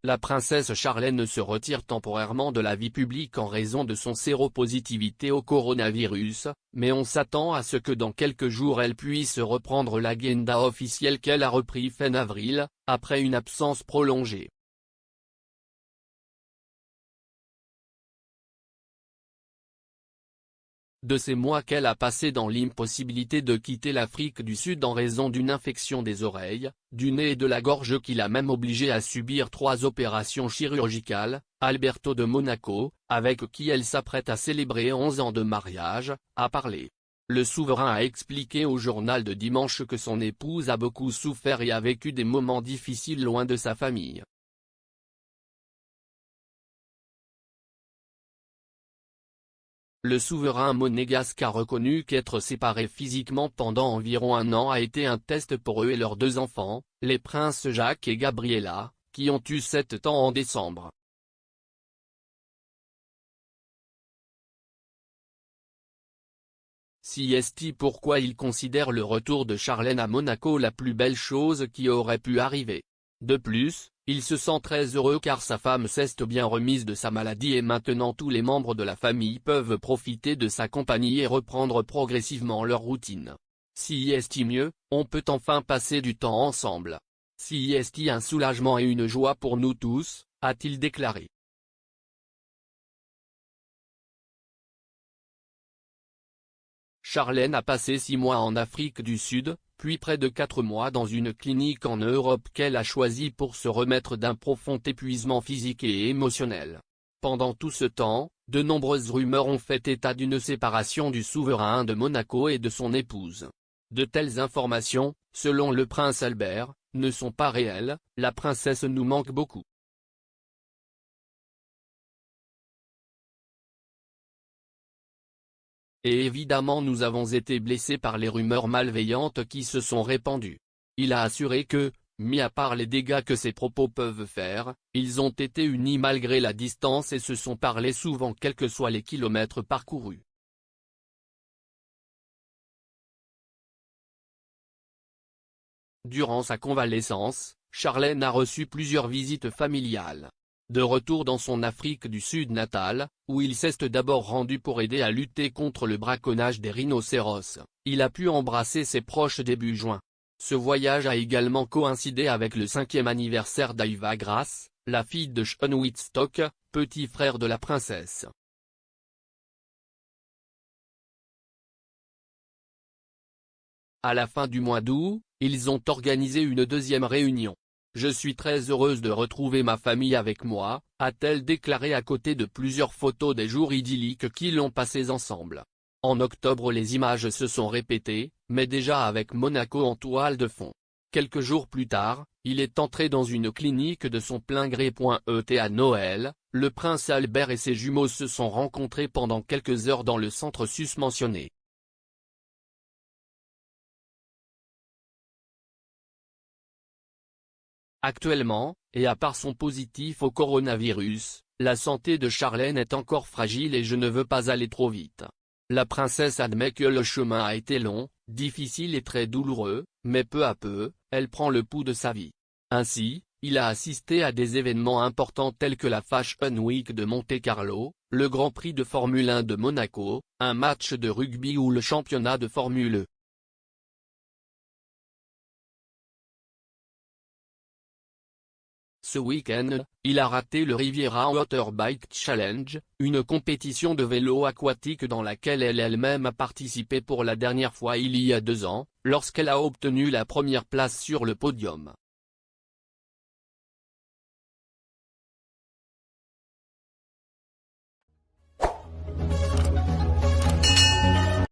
La princesse Charlène se retire temporairement de la vie publique en raison de son séropositivité au coronavirus, mais on s'attend à ce que dans quelques jours elle puisse reprendre l'agenda officiel qu'elle a repris fin avril, après une absence prolongée. De ces mois qu'elle a passé dans l'impossibilité de quitter l'Afrique du Sud en raison d'une infection des oreilles, du nez et de la gorge qui l'a même obligée à subir 3 opérations chirurgicales, Alberto de Monaco, avec qui elle s'apprête à célébrer 11 ans de mariage, a parlé. Le souverain a expliqué au journal de dimanche que son épouse a beaucoup souffert et a vécu des moments difficiles loin de sa famille. Le souverain monégasque a reconnu qu'être séparés physiquement pendant environ un an a été un test pour eux et leurs 2 enfants, les princes Jacques et Gabriella, qui ont eu 7 ans en décembre. CST Pourquoi il considère le retour de Charlène à Monaco la plus belle chose qui aurait pu arriver. De plus, il se sent très heureux car sa femme s'est bien remise de sa maladie et maintenant tous les membres de la famille peuvent profiter de sa compagnie et reprendre progressivement leur routine. CST mieux, on peut enfin passer du temps ensemble. CST un soulagement et une joie pour nous tous, a-t-il déclaré. Charlène a passé 6 mois en Afrique du Sud, puis près de 4 mois dans une clinique en Europe qu'elle a choisie pour se remettre d'un profond épuisement physique et émotionnel. Pendant tout ce temps, de nombreuses rumeurs ont fait état d'une séparation du souverain de Monaco et de son épouse. De telles informations, selon le prince Albert, ne sont pas réelles, la princesse nous manque beaucoup. Et évidemment nous avons été blessés par les rumeurs malveillantes qui se sont répandues. Il a assuré que, mis à part les dégâts que ces propos peuvent faire, ils ont été unis malgré la distance et se sont parlé souvent quels que soient les kilomètres parcourus. Durant sa convalescence, Charlène a reçu plusieurs visites familiales. De retour dans son Afrique du Sud natale, où il s'est d'abord rendu pour aider à lutter contre le braconnage des rhinocéros, il a pu embrasser ses proches début juin. Ce voyage a également coïncidé avec le 5e anniversaire d'Aiva Grace, la fille de Sean Whitstock, petit frère de la princesse. À la fin du mois d'août, ils ont organisé une 2e réunion. Je suis très heureuse de retrouver ma famille avec moi, a-t-elle déclaré à côté de plusieurs photos des jours idylliques qu'ils ont passés ensemble. En octobre les images se sont répétées, mais déjà avec Monaco en toile de fond. Quelques jours plus tard, il est entré dans une clinique de son plein gré. À Noël, le prince Albert et ses jumeaux se sont rencontrés pendant quelques heures dans le centre susmentionné. Actuellement, et à part son positif au coronavirus, la santé de Charlène est encore fragile et je ne veux pas aller trop vite. La princesse admet que le chemin a été long, difficile et très douloureux, mais peu à peu, elle prend le pouls de sa vie. Ainsi, il a assisté à des événements importants tels que la Fashion Week de Monte-Carlo, le Grand Prix de Formule 1 de Monaco, un match de rugby ou le championnat de Formule 1. Ce week-end, il a raté le Riviera Water Bike Challenge, une compétition de vélo aquatique dans laquelle elle-même a participé pour la dernière fois il y a 2 ans, lorsqu'elle a obtenu la première place sur le podium.